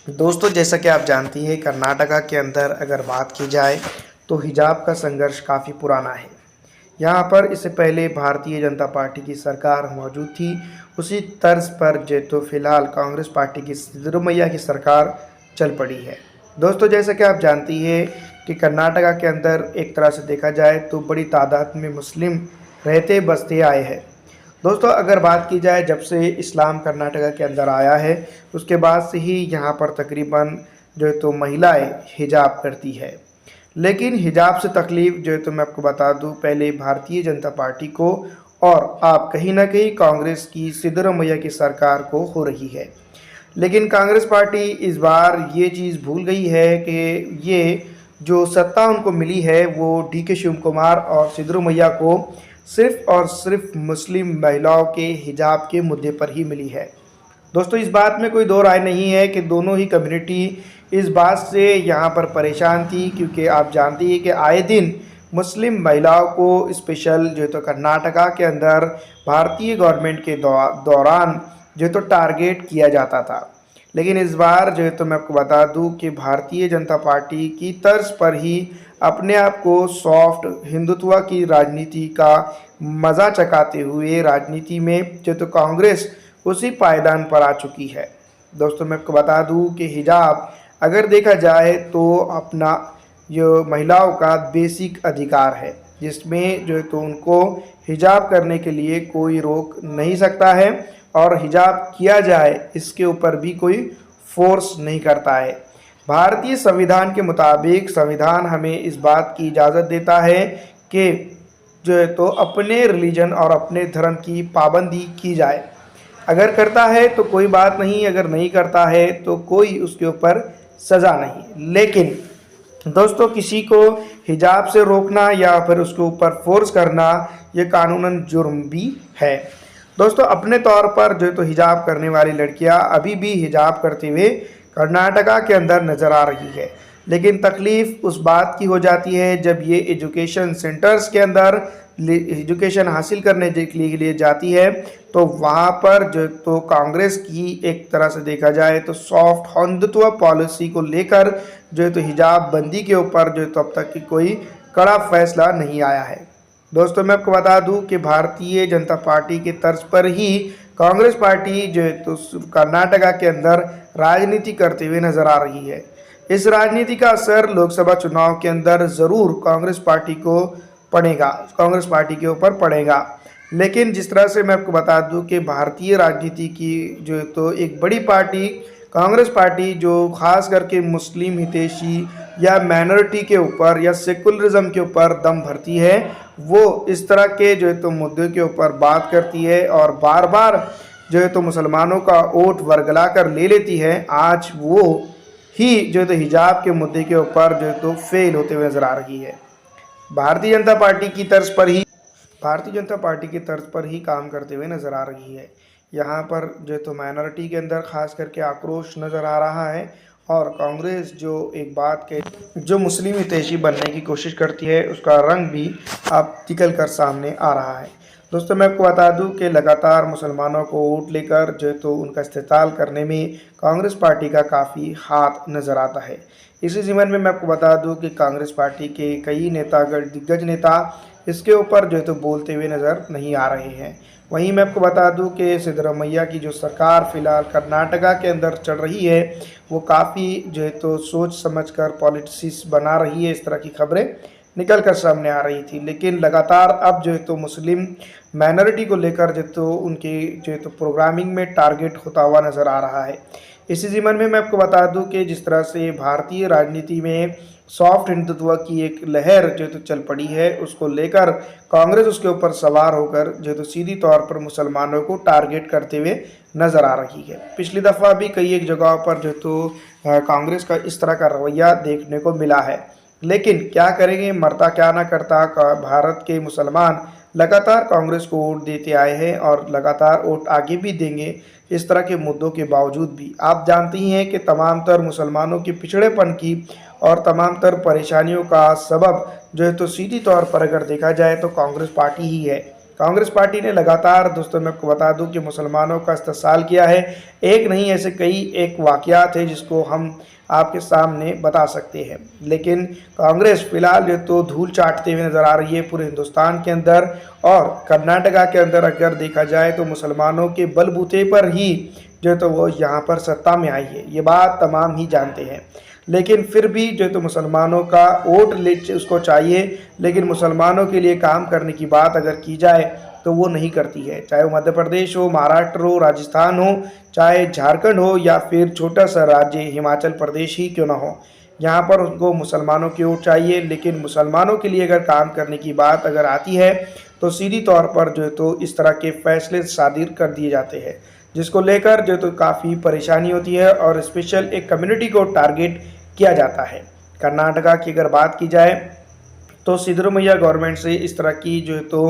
दोस्तों, जैसा कि आप जानती हैं, कर्नाटका के अंदर अगर बात की जाए तो हिजाब का संघर्ष काफ़ी पुराना है। यहाँ पर इससे पहले भारतीय जनता पार्टी की सरकार मौजूद थी। उसी तर्ज पर जो तो फिलहाल कांग्रेस पार्टी की सिद्धरामैया की सरकार चल पड़ी है। दोस्तों, जैसा कि आप जानती हैं कि कर्नाटका के अंदर एक तरह से देखा जाए तो बड़ी तादाद में मुस्लिम रहते बसते आए हैं। दोस्तों, अगर बात की जाए जब से इस्लाम कर्नाटका के अंदर आया है, उसके बाद से ही यहाँ पर तकरीबन जो है तो महिलाएं हिजाब करती है। लेकिन हिजाब से तकलीफ़ जो है तो मैं आपको बता दूं, पहले भारतीय जनता पार्टी को और आप कहीं ना कहीं कांग्रेस की सिद्धरामैया की सरकार को हो रही है। लेकिन कांग्रेस पार्टी इस बार ये चीज़ भूल गई है कि ये जो सत्ता उनको मिली है वो डी.के. शिव कुमार और सिद्धरामैया को सिर्फ़ और सिर्फ मुस्लिम महिलाओं के हिजाब के मुद्दे पर ही मिली है। दोस्तों, इस बात में कोई दो राय नहीं है कि दोनों ही कम्युनिटी इस बात से यहाँ पर परेशान थी, क्योंकि आप जानती हैं कि आए दिन मुस्लिम महिलाओं को स्पेशल जो है तो कर्नाटका के अंदर भारतीय गवर्नमेंट के दौरान जो है तो टारगेट किया जाता था। लेकिन इस बार जो है तो मैं आपको बता दूं कि भारतीय जनता पार्टी की तर्ज पर ही अपने आप को सॉफ्ट हिंदुत्व की राजनीति का मज़ा चखाते हुए राजनीति में जो तो कांग्रेस उसी पायदान पर आ चुकी है। दोस्तों, मैं आपको बता दूं कि हिजाब अगर देखा जाए तो अपना जो महिलाओं का बेसिक अधिकार है, जिसमें जो है तो उनको हिजाब करने के लिए कोई रोक नहीं सकता है और हिजाब किया जाए इसके ऊपर भी कोई फोर्स नहीं करता है। भारतीय संविधान के मुताबिक संविधान हमें इस बात की इजाज़त देता है कि जो है तो अपने रिलीजन और अपने धर्म की पाबंदी की जाए। अगर करता है तो कोई बात नहीं, अगर नहीं करता है तो कोई उसके ऊपर सज़ा नहीं। लेकिन दोस्तों, किसी को हिजाब से रोकना या फिर उसके ऊपर फोर्स करना ये कानूनन जुर्म भी है। दोस्तों, अपने तौर पर जो तो हिजाब करने वाली लड़कियां अभी भी हिजाब करते हुए कर्नाटका के अंदर नज़र आ रही है। लेकिन तकलीफ़ उस बात की हो जाती है जब ये एजुकेशन सेंटर्स के अंदर एजुकेशन हासिल करने के लिए जाती है, तो वहाँ पर जो तो कांग्रेस की एक तरह से देखा जाए तो सॉफ्ट हिंदुत्व पॉलिसी को लेकर जो है तो हिजाब बंदी के ऊपर जो है तो अब तक की कोई कड़ा फैसला नहीं आया है। दोस्तों, मैं आपको बता दूं कि भारतीय जनता पार्टी के तर्ज पर ही कांग्रेस पार्टी जो है तो कर्नाटका के अंदर राजनीति करते हुए नजर आ रही है। इस राजनीति का असर लोकसभा चुनाव के अंदर ज़रूर कांग्रेस पार्टी को पड़ेगा, कांग्रेस पार्टी के ऊपर पड़ेगा। लेकिन जिस तरह से मैं आपको बता दूं कि भारतीय राजनीति की जो है तो एक बड़ी पार्टी कांग्रेस पार्टी, जो खास करके मुस्लिम हितैषी या माइनॉरिटी के ऊपर या सेकुलरिज्म के ऊपर दम भरती है, वो इस तरह के जो है तो मुद्दे के ऊपर बात करती है और बार बार जो है तो मुसलमानों का वोट वर्गला कर ले लेती है। आज वो ही जो है तो हिजाब के मुद्दे के ऊपर जो है तो फेल होते हुए नजर आ रही है। भारतीय जनता पार्टी की तर्ज पर ही भारतीय जनता पार्टी की तर्ज पर ही काम करते हुए नजर आ रही है। यहाँ पर जो तो माइनॉरिटी के अंदर खास करके आक्रोश नज़र आ रहा है और कांग्रेस जो एक बात के जो मुस्लिम हितैषी बनने की कोशिश करती है उसका रंग भी अब निकल कर सामने आ रहा है। दोस्तों, मैं आपको बता दूं कि लगातार मुसलमानों को वोट लेकर जो तो उनका इस्तेमाल करने में कांग्रेस पार्टी का काफ़ी हाथ नज़र आता है। इसी ज़मीन में मैं आपको बता दूं कि कांग्रेस पार्टी के कई नेतागण दिग्गज नेता इसके ऊपर जो है तो बोलते हुए नज़र नहीं आ रहे हैं। वहीं मैं आपको बता दूं कि सिद्धरामैया की जो सरकार फ़िलहाल कर्नाटका के अंदर चल रही है वो काफ़ी जो है तो सोच समझकर पॉलिटिक्स बना रही है। इस तरह की खबरें निकल कर सामने आ रही थी, लेकिन लगातार अब जो है तो मुस्लिम माइनॉरिटी को लेकर जो तो उनके जो है तो प्रोग्रामिंग में टारगेट होता हुआ नज़र आ रहा है। इसी ज़मीन में मैं आपको बता दूं कि जिस तरह से भारतीय राजनीति में सॉफ्ट हिंदुत्व की एक लहर जो तो चल पड़ी है, उसको लेकर कांग्रेस उसके ऊपर सवार होकर जो तो सीधी तौर पर मुसलमानों को टारगेट करते हुए नज़र आ रही है। पिछली दफ़ा भी कई एक जगहों पर जो तो कांग्रेस का इस तरह का रवैया देखने को मिला है। लेकिन क्या करेंगे, मरता क्या ना करता, भारत के मुसलमान लगातार कांग्रेस को वोट देते आए हैं और लगातार वोट आगे भी देंगे। इस तरह के मुद्दों के बावजूद भी आप जानती हैं कि तमाम तर मुसलमानों के पिछड़ेपन की और तमाम तर परेशानियों का सबब जो है तो सीधी तौर पर अगर देखा जाए तो कांग्रेस पार्टी ही है। कांग्रेस पार्टी ने लगातार दोस्तों मैं आपको बता दूं कि मुसलमानों का इस्तेहसाल किया है। एक नहीं ऐसे कई एक वाक़यात है जिसको हम आपके सामने बता सकते हैं। लेकिन कांग्रेस फिलहाल जो तो धूल चाटते हुए नज़र आ रही है पूरे हिंदुस्तान के अंदर, और कर्नाटका के अंदर अगर देखा जाए तो मुसलमानों के बलबूते पर ही जो तो वो यहाँ पर सत्ता में आई है। ये बात तमाम ही जानते हैं। लेकिन फिर भी जो तो मुसलमानों का वोट ले उसको चाहिए, लेकिन मुसलमानों के लिए काम करने की बात अगर की जाए तो वो नहीं करती है। चाहे वो मध्य प्रदेश हो, महाराष्ट्र हो, राजस्थान हो, चाहे झारखंड हो या फिर छोटा सा राज्य हिमाचल प्रदेश ही क्यों ना हो, यहाँ पर उनको मुसलमानों की वोट चाहिए। लेकिन मुसलमानों के लिए अगर काम करने की बात अगर आती है तो सीधी तौर पर जो है तो इस तरह के फैसले सादिर कर दिए जाते हैं, जिसको लेकर जो तो काफ़ी परेशानी होती है और स्पेशल एक कम्युनिटी को टारगेट किया जाता है। कर्नाटका की अगर बात की जाए तो सिद्धरमैया गवर्नमेंट से इस तरह की जो है तो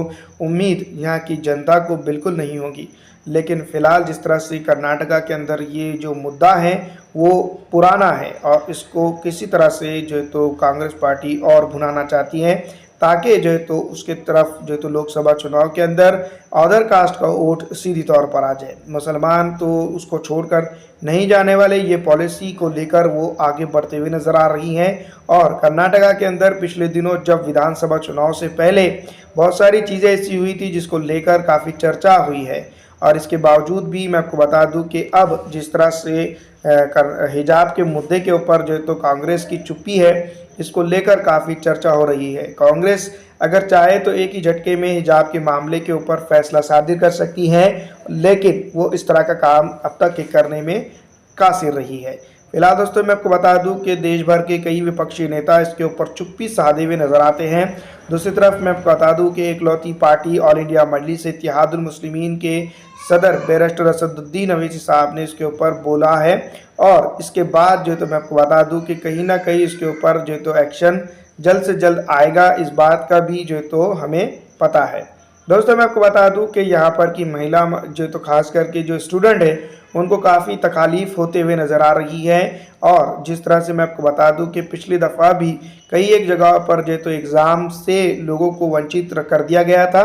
उम्मीद यहाँ की जनता को बिल्कुल नहीं होगी। लेकिन फ़िलहाल जिस तरह से कर्नाटका के अंदर ये जो मुद्दा है वो पुराना है और इसको किसी तरह से जो है तो कांग्रेस पार्टी और भुनाना चाहती है, ताकि जो है तो उसके तरफ जो है तो लोकसभा चुनाव के अंदर अदर कास्ट का वोट सीधी तौर पर आ जाए। मुसलमान तो उसको छोड़कर नहीं जाने वाले, ये पॉलिसी को लेकर वो आगे बढ़ते हुए नज़र आ रही हैं। और कर्नाटका के अंदर पिछले दिनों जब विधानसभा चुनाव से पहले बहुत सारी चीज़ें ऐसी हुई थी जिसको लेकर काफ़ी चर्चा हुई है, और इसके बावजूद भी मैं आपको बता दूं कि अब जिस तरह से हिजाब के मुद्दे के ऊपर जो है तो कांग्रेस की चुप्पी है, इसको लेकर काफ़ी चर्चा हो रही है। कांग्रेस अगर चाहे तो एक ही झटके में हिजाब के मामले के ऊपर फैसला सादिर कर सकती है, लेकिन वो इस तरह का काम अब तक के करने में कासिर रही है। फिलहाल दोस्तों मैं आपको बता दूं कि देश भर के कई विपक्षी नेता इसके ऊपर चुप्पी साधे हुए नजर आते हैं। दूसरी तरफ मैं आपको बता दूं कि इकलौती पार्टी ऑल इंडिया मजलिस इत्तेहादुल मुस्लिमीन के सदर बैरिस्टर असदुद्दीन अवैसी साहब ने इसके ऊपर बोला है, और इसके बाद जो तो मैं आपको बता दूं कि कहीं ना कहीं इसके ऊपर जो तो एक्शन जल्द से जल्द आएगा, इस बात का भी जो तो हमें पता है। दोस्तों मैं आपको बता दूं कि यहाँ पर की महिला जो तो खास करके जो स्टूडेंट है उनको काफ़ी तकालीफ होते हुए नज़र आ रही है। और जिस तरह से मैं आपको बता दूं कि पिछली दफ़ा भी कई एक जगह पर जो तो एग्ज़ाम से लोगों को वंचित कर दिया गया था।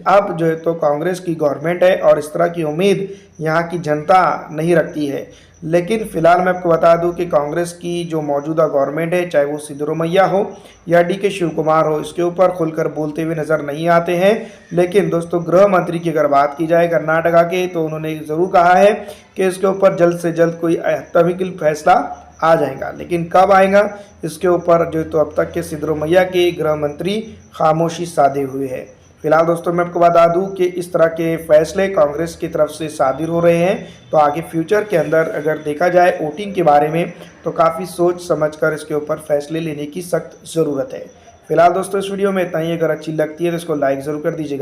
अब जो है तो कांग्रेस की गवर्नमेंट है और इस तरह की उम्मीद यहाँ की जनता नहीं रखती है। लेकिन फ़िलहाल मैं आपको बता दूं कि कांग्रेस की जो मौजूदा गवर्नमेंट है, चाहे वो सिद्धरमैया हो या डी.के. शिव कुमार हो, इसके ऊपर खुलकर बोलते हुए नज़र नहीं आते हैं। लेकिन दोस्तों गृह मंत्री की अगर बात की जाए कर्नाटका के, तो उन्होंने ज़रूर कहा है कि इसके ऊपर जल्द से जल्द कोई तहकीकी फैसला आ जाएगा। लेकिन कब आएगा इसके ऊपर जो तो अब तक के सिद्धरमैया के गृह मंत्री खामोशी साधे हुए हैं। फिलहाल दोस्तों मैं आपको बता दूं कि इस तरह के फैसले कांग्रेस की तरफ से सादिर हो रहे हैं, तो आगे फ्यूचर के अंदर अगर देखा जाए वोटिंग के बारे में तो काफ़ी सोच समझकर इसके ऊपर फैसले लेने की सख्त ज़रूरत है। फिलहाल दोस्तों इस वीडियो में इतना ही। अगर अच्छी लगती है तो इसको लाइक ज़रूर कर दीजिएगा।